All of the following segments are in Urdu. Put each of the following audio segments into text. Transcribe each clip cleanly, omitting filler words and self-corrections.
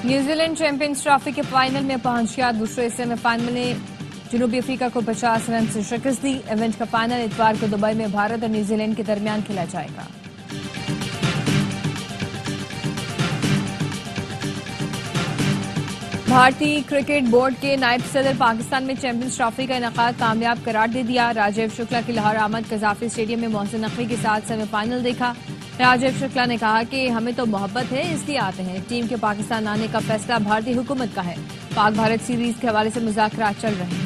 نیوزی لینڈ چیمپئنز ٹرافی کے فائنل میں پہنچ گیا. دوسرے حصے میں فائنل نے جنوبی افریقہ کو 50 رن سے شکست دی. ایونٹ کا فائنل اتوار کو دبئی میں بھارت اور نیوزی لینڈ کے درمیان کھیلا جائے گا. بھارتی کرکٹ بورڈ کے نائب صدر پاکستان میں چیمپئنز ٹرافی کا انعقاد کامیاب قرار دے دیا. راجیو شکلا کی لاہور آمد قذافی اسٹیڈیم میں محسن نقوی کے ساتھ سیمی فائنل دیکھا. راجیو شکلا نے کہا کہ ہمیں تو محبت ہے اس لیے آتے ہیں. ٹیم کے پاکستان آنے کا فیصلہ بھارتی حکومت کا ہے. پاک بھارت سیریز کے حوالے سے مذاکرات چل رہے ہیں.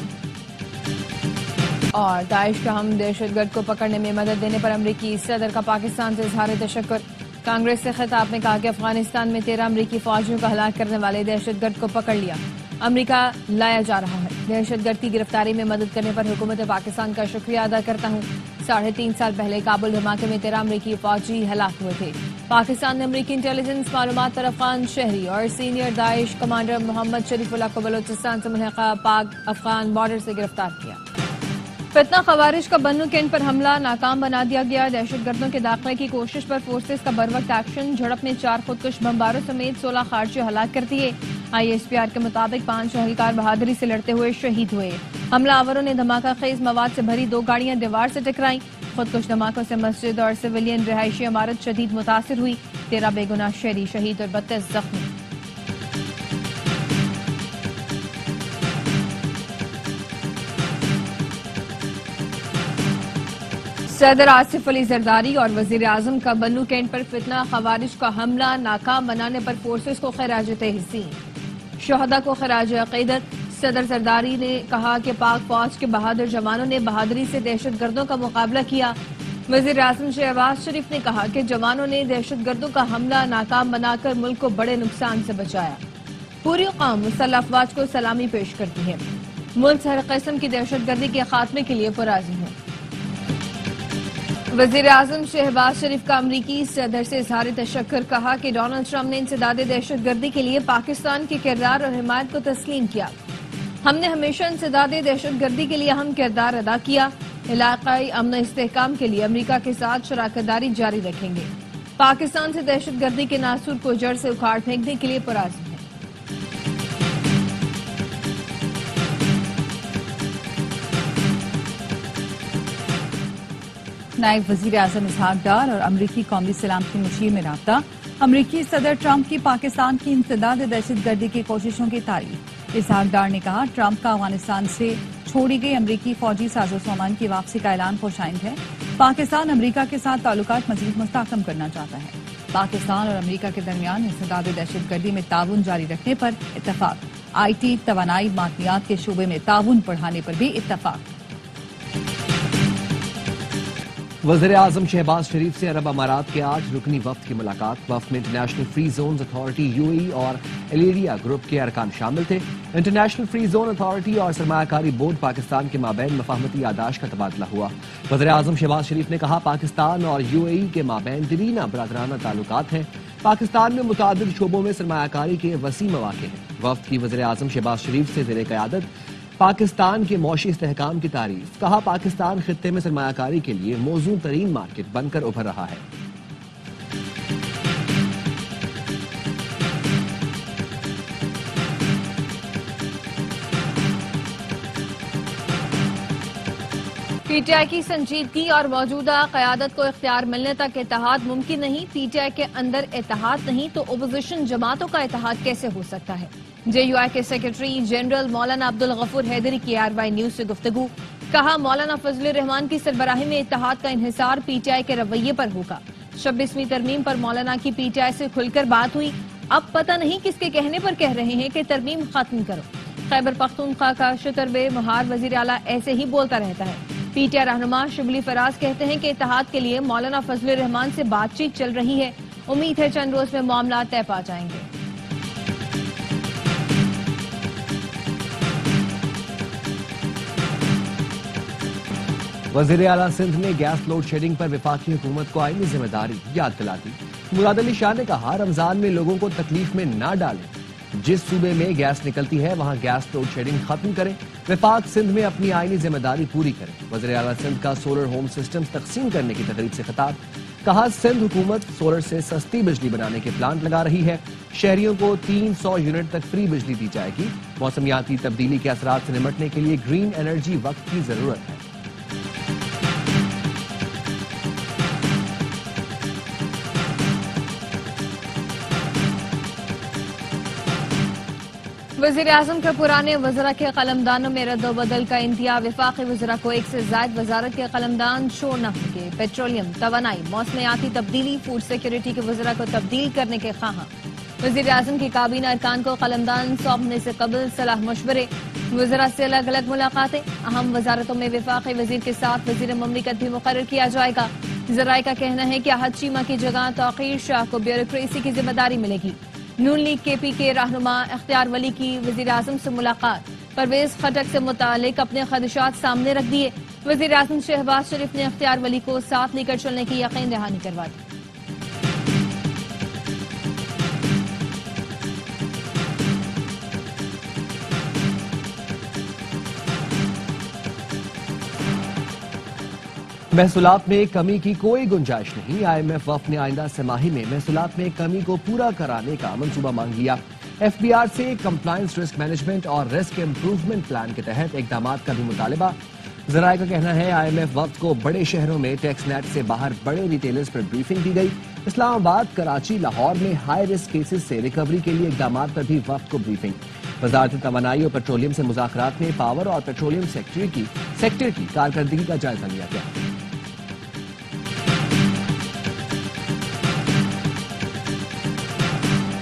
اور داعش کا ہم دہشت گرد کو پکڑنے میں مدد دینے پر امریکی صدر کا پاکستان سے اظہار تشکر. کانگریس سے خطاب میں کہا کہ افغانستان میں 13 امریکی فوجیوں کو ہلاک کرنے والے دہشت گرد کو پکڑ لیا. امریکہ لایا جا رہا ہے. دہشت گرد کی گرفتاری میں مدد کرنے پر حکومت پاکستان کا شکریہ ادا کرتا ہوں. 3.5 سال پہلے کابل دھماکے میں 13 امریکی فوجی ہلاک ہوئے تھے. پاکستان نے امریکی انٹیلیجنس معلومات پر افغان شہری اور سینئر داعش کمانڈر محمد شریف اللہ کو بلوچستان سے ملحقہ پاک افغان بارڈر سے گرفتار کیا. فتنہ خوارج کا بنو کینٹ پر حملہ ناکام بنا دیا گیا. دہشت گردوں کے داخلے کی کوشش پر فورسز کا بروقت ایکشن. جھڑپ میں 4 خودکش بمباروں سمیت 16 خارجی ہلاک کر دیے. ISPR کے مطابق 5 اہلکار بہادری سے لڑتے ہوئے شہید ہوئے. حملہ آوروں نے دھماکہ خیز مواد سے بھری 2 گاڑیاں دیوار سے ٹکرائیں. خودکش دھماکوں سے مسجد اور سویلین رہائشی عمارت شدید متاثر ہوئی. 13 بے گناہ شہری شہید اور 32 زخمی. صدر آصف علی زرداری اور وزیر اعظم کا بنو کینٹ پر فتنہ خوارج کا حملہ ناکام بنانے پر فورسز کو خراج تحسین. شہداء کو خراج عقیدت. صدر زرداری نے کہا کہ پاک فوج کے بہادر جوانوں نے بہادری سے دہشت گردوں کا مقابلہ کیا. وزیر اعظم شہباز شریف نے کہا کہ جوانوں نے دہشت گردوں کا حملہ ناکام بنا کر ملک کو بڑے نقصان سے بچایا. پوری قوم مسلح افواج کو سلامی پیش کرتی ہے. ملک ہر قسم کی دہشت گردی کے خاتمے کے لیے پرعزم ہے. وزیر اعظم شہباز شریف کا امریکی صدر سے اظہار تشکر. کہا کہ ڈونلڈ ٹرمپ نے انسداد دہشت گردی کے لیے پاکستان کے کردار اور حمایت کو تسلیم کیا. ہم نے ہمیشہ انسداد دہشت گردی کے لیے اہم کردار ادا کیا. علاقائی امن و استحکام کے لیے امریکہ کے ساتھ شراکت داری جاری رکھیں گے. پاکستان سے دہشت گردی کے ناسور کو جڑ سے اکھاڑ پھینکنے کے لیے پرعزم ہے. نائب وزیر اعظم اسحاق ڈار اور امریکی قومی سلامتی مشیر میں رابطہ. امریکی صدر ٹرمپ کی پاکستان کی انسداد دہشت گردی کی کوششوں کی تعریف. اسحاق ڈار نے کہا ٹرمپ کا افغانستان سے چھوڑی گئی امریکی فوجی ساز و سامان کی واپسی کا اعلان خوش آئند ہے. پاکستان امریکہ کے ساتھ تعلقات مزید مستحکم کرنا چاہتا ہے. پاکستان اور امریکہ کے درمیان انسداد دہشت گردی میں تعاون جاری رکھنے پر اتفاق. IT توانائی معدنیات کے شعبے میں تعاون بڑھانے پر بھی اتفاق. وزیر اعظم شہباز شریف سے عرب امارات کے 8 رکنی وفد کی ملاقات. وفد میں international free zones authority UAE اور ایلیریا گروپ کے ارکان شامل تھے. انٹرنیشنل فری زون اتھارٹی اور سرمایہ کاری بورڈ پاکستان کے مابین مفاہمتی یادداشت کا تبادلہ ہوا. وزیر اعظم شہباز شریف نے کہا پاکستان اور UAE کے مابین دیرینہ برادرانہ تعلقات ہیں. پاکستان میں متعدد شعبوں میں سرمایہ کاری کے وسیع مواقع ہیں. وفد کی وزیر اعظم شہباز شریف سے زیر قیادت پاکستان کے معاشی استحکام کی تعریف. کہا پاکستان خطے میں سرمایہ کاری کے لیے موزوں ترین مارکیٹ بن کر ابھر رہا ہے. PTI کی سنجیدگی اور موجودہ قیادت کو اختیار ملنے تک اتحاد ممکن نہیں. PTI کے اندر اتحاد نہیں تو اپوزیشن جماعتوں کا اتحاد کیسے ہو سکتا ہے. JUI کے سیکرٹری جنرل مولانا عبدالغفور حیدری کی RY نیوز سے گفتگو. کہا مولانا فضل الرحمان کی سربراہی میں اتحاد کا انحصار PTI کے رویے پر ہوگا. 26ویں ترمیم پر مولانا کی PTI سے کھل کر بات ہوئی. اب پتہ نہیں کس کے کہنے پر کہہ رہے ہیں کہ ترمیم ختم کرو. خیبر پختونخوا کا شتربے مہار وزیر اعلیٰ ایسے ہی بولتا رہتا ہے. PTI رہنما شبلی فراز کہتے ہیں کہ اتحاد کے لیے مولانا فضل الرحمان سے بات چیت چل رہی ہے. امید ہے چند روز میں معاملات طے پا جائیں گے. وزیر اعلیٰ سندھ نے گیس لوڈ شیڈنگ پر وفاقی حکومت کو آئینی ذمہ داری یاد دلا دی. مراد علی شاہ نے کہا رمضان میں لوگوں کو تکلیف میں نہ ڈالیں. جس صوبے میں گیس نکلتی ہے وہاں گیس لوڈ شیڈنگ ختم کریں. وفاق سندھ میں اپنی آئینی ذمہ داری پوری کرے. وزیر اعلیٰ سندھ کا سولر ہوم سسٹم تقسیم کرنے کی تقریب سے خطاب. کہا سندھ حکومت سولر سے سستی بجلی بنانے کے پلانٹ لگا رہی ہے، شہریوں کو 300 یونٹ تک فری بجلی دی جائے گی۔ موسمیاتی تبدیلی کے اثرات سے نمٹنے کے لیے گرین انرجی وقت کی ضرورت ہے۔ وزیراعظم کے پرانے وزراء کے قلمدانوں میں رد و بدل کا انتہا، وفاقی وزراء کو ایک سے زائد وزارت کے قلمدان چھوڑنا ہوں گے۔ پیٹرولیم، توانائی، موسمیاتی تبدیلی، فوڈ سیکیورٹی کے وزراء کو تبدیل کرنے کے خواہاں۔ وزیراعظم کی کابینہ ارکان کو قلمدان سونپنے سے قبل صلاح مشورے، وزراء سے الگ الگ ملاقاتیں، اہم وزارتوں میں وفاقی وزیر کے ساتھ وزیر مملکت بھی مقرر کیا جائے گا۔ ذرائع کا کہنا ہے کہ احد چیمہ کی جگہ توقیر شاہ کو بیوروکریسی کی ذمہ داری ملے گی۔ نون لیگ کے پی کے رہنما اختیار ولی کی وزیراعظم سے ملاقات، پرویز خٹک سے متعلق اپنے خدشات سامنے رکھ دیے۔ وزیراعظم شہباز شریف نے اختیار ولی کو ساتھ لے کر چلنے کی یقین دہانی کروا دی۔ محصولات میں کمی کی کوئی گنجائش نہیں، آئی ایم ایف وفد نے آئندہ سہ ماہی میں محصولات میں کمی کو پورا کرانے کا منصوبہ مانگ لیا۔ ایف بی آر سے کمپلائنس رسک مینجمنٹ اور رسک امپروومنٹ پلان کے تحت اقدامات کا بھی مطالبہ۔ ذرائع کا کہنا ہے آئی ایم ایف وفد کو بڑے شہروں میں ٹیکس نیٹ سے باہر بڑے ریٹیلرز پر بریفنگ دی گئی۔ اسلام آباد، کراچی، لاہور میں ہائی رسک کیسز سے ریکوری کے لیے اقدامات پر بھی وفد کو بریفنگ۔ وزارت توانائی اور پیٹرولیم سے مذاکرات میں پاور اور پیٹرولیم سیکٹر کی کارکردگی کا جائزہ لیا گیا۔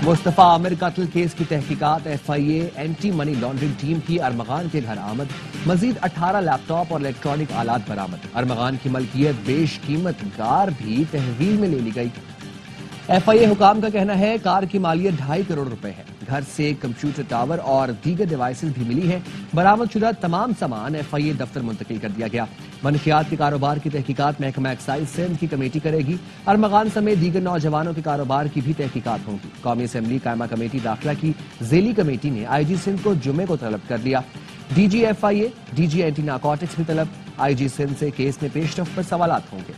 مصطفیٰ عامر قتل کیس کی تحقیقات، ایف آئی اے اینٹی منی لانڈرنگ ٹیم کی ارمغان کے گھر آمد، مزید 18 لیپ ٹاپ اور الیکٹرانک آلات برآمد۔ ارمغان کی ملکیت بیش قیمت کار بھی تحویل میں لے لی گئی۔ ایف آئی اے حکام کا کہنا ہے کار کی مالیت 2.5 کروڑ روپے ہے۔ گھر سے کمپیوٹر ٹاور اور دیگر ڈیوائسز بھی ملی ہیں۔ برآمد شدہ تمام سامان ایف آئی اے دفتر منتقل کر دیا گیا۔ منشیات کے کاروبار کی تحقیقات محکمہ ایکسائز سندھ کی کمیٹی کرے گی۔ ارمغان سمیت دیگر نوجوانوں کے کاروبار کی بھی تحقیقات ہوں گی۔ قومی اسمبلی قائمہ کمیٹی داخلہ کی ذیلی کمیٹی نے آئی جی سندھ کو جمعے کو طلب کر لیا۔ ڈی جی ایف آئی اے، ڈی جی اینٹی نارکوٹکس بھی طلب۔ آئی جی سندھ سے کیس میں پیش رفت پر سوالات ہوں گے۔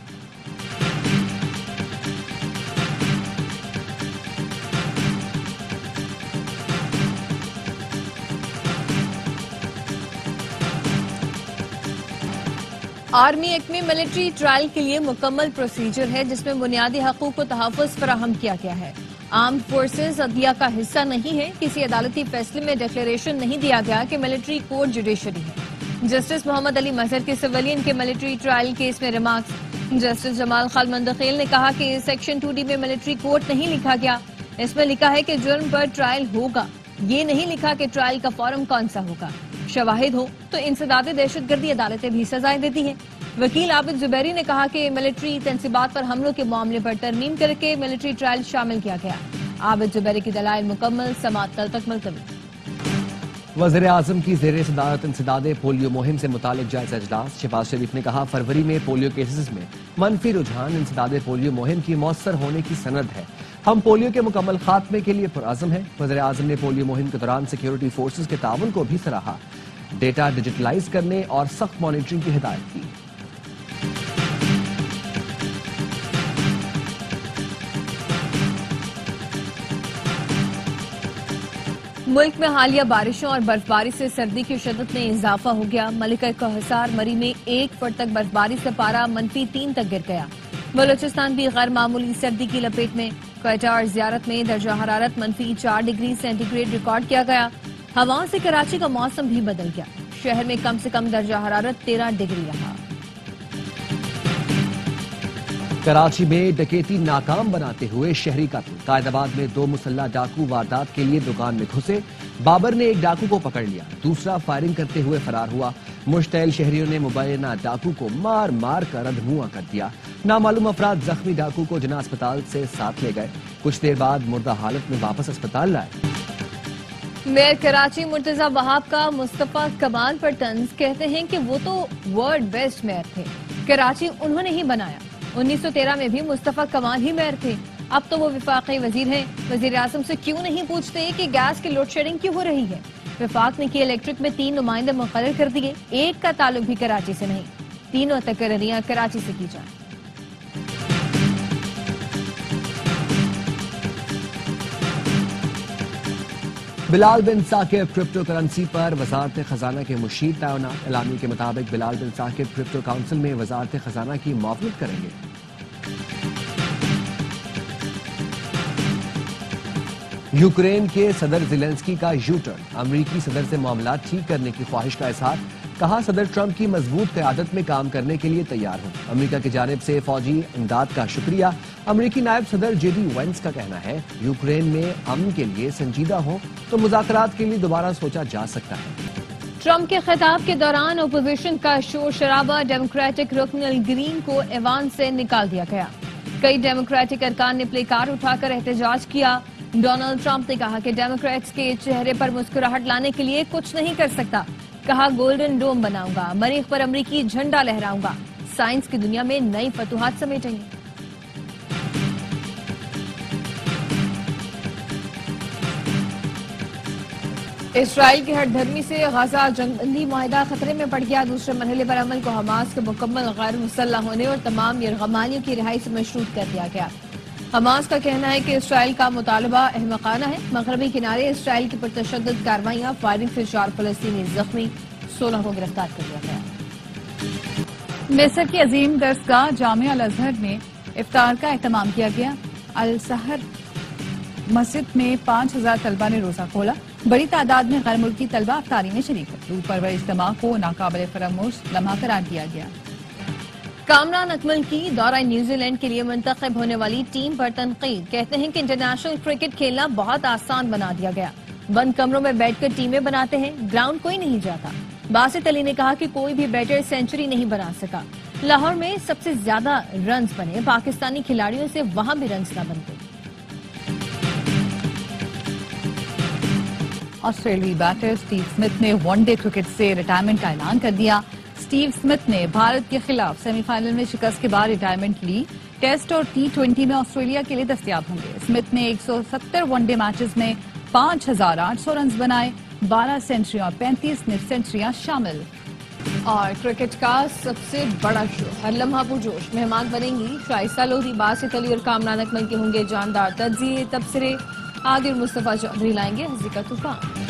آرمی ایکٹ میں ملٹری ٹرائل کے لیے مکمل پروسیجر ہے جس میں بنیادی حقوق و تحفظ فراہم کیا گیا ہے۔ آرمڈ فورسز عدلیہ کا حصہ نہیں ہے۔ کسی عدالتی فیصلے میں ڈکلیریشن نہیں دیا گیا کہ ملٹری کورٹ جوڈیشری ہے۔ جسٹس محمد علی مظہر کے سویلین کے ملٹری ٹرائل کیس میں ریمارکس، جسٹس جمال خالد مندخیل نے کہا کہ سیکشن 2D میں ملٹری کورٹ نہیں لکھا گیا۔ اس میں لکھا ہے کہ جرم پر ٹرائل ہوگا، یہ نہیں لکھا کہ ٹرائل کا فارم کون سا ہوگا۔ شواہد ہو تو انسداد دہشت گردی عدالتیں بھی سزائیں دیتی ہیں۔ وکیل عابد زبیری نے کہا کہ ملٹری تنصیبات پر حملوں کے معاملے پر ترمیم کر کے ملٹری ٹرائل شامل کیا گیا۔ عابد زبیری کی دلائل مکمل، سماعت کل تک ملتوی۔ وزیر اعظم کی زیر صدارت انسداد پولیو مہم سے متعلق جائزہ اجلاس، شہباز شریف نے کہا فروری میں پولیو کیسز میں منفی رجحان انسداد پولیو مہم کی مؤثر ہونے کی سند ہے۔ ہم پولیو کے مکمل خاتمے کے لیے پرعزم ہیں۔ وزیر اعظم نے پولیو مہم کے دوران سیکیورٹی فورسز کے تعاون کو بھی سراہا، ڈیٹا ڈیجیٹلائز کرنے اور سخت مانیٹرنگ کی ہدایت کی۔ ملک میں حالیہ بارشوں اور برفباری سے سردی کی شدت میں اضافہ ہو گیا۔ ملکہ کوہسار مری میں 1 فٹ تک برفباری سے پارہ -3 تک گر گیا۔ بلوچستان بھی غیر معمولی سردی کی لپیٹ میں۔ کوئٹہ اور زیارت میں درجہ حرارت -4 ڈگری سینٹی گریڈ ریکارڈ کیا گیا۔ ہواؤں سے کراچی کا موسم بھی بدل گیا۔ شہر میں کم سے کم درجہ حرارت 13 ڈگری رہا۔ کراچی میں ڈکیتی ناکام بناتے ہوئے شہری قتل، قائد آباد میں 2 مسلح ڈاکو واردات کے لیے دکان میں گھسے، بابر نے ایک ڈاکو کو پکڑ لیا، دوسرا فائرنگ کرتے ہوئے فرار ہوا۔ مشتعل شہریوں نے مبینہ ڈاکو کو مار مار کر ادھموا کر دیا۔ نامعلوم افراد زخمی ڈاکو کو جناح اسپتال سے ساتھ لے گئے، کچھ دیر بعد مردہ حالت میں واپس اسپتال لائے۔ میئر کراچی مرتضی وہاب کا مصطفیٰ کمال پر طنز، کہتے ہیں کہ وہ تو ورلڈ بیسٹ میئر تھے، کراچی انہوں نے ہی بنایا۔ 1913 میں بھی مصطفیٰ کمال ہی میئر تھے، اب تو وہ وفاقی وزیر ہیں۔ وزیر اعظم سے کیوں نہیں پوچھتے کہ گیس کی لوڈ شیڈنگ کیوں ہو رہی ہے؟ وفاق نے کی الیکٹرک میں 3 نمائندے مقرر کر دیے، ایک کا تعلق بھی کراچی سے نہیں، تینوں تقرریاں کراچی سے کی جائیں۔ بلال بن ثاقب کرپٹو کرنسی پر وزارت خزانہ کے مشیر تعینات، اعلامیے کے مطابق بلال بن ثاقب کرپٹو کونسل میں وزارت خزانہ کی معاونت کریں گے۔ یوکرین کے صدر زیلنسکی کا یو ٹرن، امریکی صدر سے معاملات ٹھیک کرنے کی خواہش کا اظہار، کہا صدر ٹرمپ کی مضبوط قیادت میں کام کرنے کے لیے تیار ہوں، امریکہ کی جانب سے فوجی امداد کا شکریہ۔ امریکی نائب صدر جے ڈی وینس کا کہنا ہے یوکرین میں امن کے لیے سنجیدہ ہو تو مذاکرات کے لیے دوبارہ سوچا جا سکتا ہے۔ ٹرمپ کے خطاب کے دوران اپوزیشن کا شور شرابہ، ڈیموکریٹک رکن الگرین کو ایوان سے نکال دیا گیا، کئی ڈیموکریٹک ارکان نے پلے کارڈ اٹھا کر احتجاج کیا۔ ڈونلڈ ٹرمپ نے کہا کہ ڈیموکریٹس کے چہرے پر مسکراہٹ لانے کے لیے کچھ نہیں کر سکتا، کہا گولڈن ڈوم بناؤں گا، مریخ پر امریکی جھنڈا لہراؤں گا، سائنس کی دنیا میں نئی فتوحات سمیٹیں گے۔ اسرائیل کی ہٹ دھرمی سے غزہ جنگ بندی معاہدہ خطرے میں پڑ گیا، دوسرے مرحلے پر عمل کو حماس کے مکمل غیر مسلح ہونے اور تمام یرغمالیوں کی رہائی سے مشروط کر دیا گیا۔ حماس کا کہنا ہے کہ اسرائیل کا مطالبہ احمقانہ ہے، مغربی کنارے اسرائیل کی پرتشدد کارروائیاں، فائرنگ سے 4 فلسطینی زخمی، 16 کو گرفتار کر لیا گیا۔ مصر کی عظیم درسگاہ جامعہ الازہر میں افطار کا اہتمام کیا گیا، السحر مسجد میں 5000 طلبہ نے روزہ کھولا، بڑی تعداد میں غیر ملکی طلبہ افطاری میں شریک ہوئے، روح پرور اجتماع کو ناقابل فراموش لمحہ قرار دیا گیا۔ کامران اکمل کی دورہ نیوزی لینڈ کے لیے منتخب ہونے والی ٹیم پر تنقید، کہتے ہیں کہ انٹرنیشنل کرکٹ کھیلنا بہت آسان بنا دیا گیا، بند کمروں میں بیٹھ کر ٹیمیں بناتے ہیں، گراؤنڈ کوئی نہیں جاتا۔ باسط علی نے کہا کہ کوئی بھی بیٹر سینچری نہیں بنا سکا، لاہور میں سب سے زیادہ رنز بنے، پاکستانی کھلاڑیوں سے وہاں بھی رنز نہ بنتے۔ آسٹریلوی بیٹر سٹیو سمتھ نے ون ڈے کرکٹ سے ریٹائرمنٹ کا اعلان کر دیا۔ سٹیو سمتھ نے بھارت کے خلاف سیمی فائنل میں شکست کے بعد ریٹائرمنٹ لی، ٹیسٹ اور T20 میں آسٹریلیا کے لیے دستیاب ہوں گے۔ سمتھ نے 170 ون ڈے میچز میں 5800 رنز بنائے، 12 سینچریاں اور 35 نصف سینچریاں شامل۔ اور کرکٹ کا سب سے بڑا شو، ہر لمحہ پرجوش، مہمان بنیں گی شائستہ لودھی، باسط علی اور کامران اکمل کے ہوں گے جاندار تجزیے، تبصرے، عادل مصطفیٰ چودھری لائیں گے ہنسی کا طوفان۔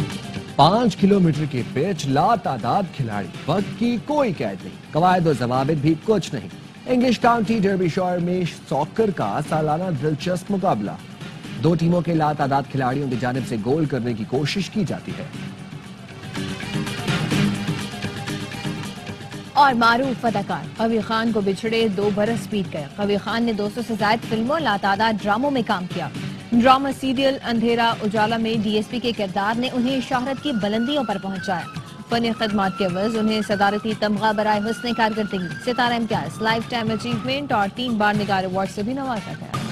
5 کلومیٹر کی پچ، لا تعداد کھلاڑی، وقت کی کوئی قید نہیں، قواعد و ضوابط بھی کچھ نہیں۔ انگلش کاؤنٹی ڈربی شائر میں ساکر کا سالانہ دلچسپ مقابلہ، 2 ٹیموں کے لا تعداد کھلاڑیوں کی جانب سے گول کرنے کی کوشش کی جاتی ہے۔ اور معروف اداکار قوی خان کو بچھڑے 2 برس بیت گئے۔ قوی خان نے 200 سے زائد فلموں، لاتعداد ڈراموں میں کام کیا۔ ڈرامہ سیریل اندھیرا اجالا میں ڈی ایس پی کے کردار نے انہیں شہرت کی بلندیوں پر پہنچایا۔ فنی خدمات کے عوض انہیں صدارتی تمغہ برائے حسن کارکردگی، ستارہ امتیاز، لائف ٹائم اچیومنٹ اور 3 بار نگار ایوارڈ سے بھی نوازا گیا۔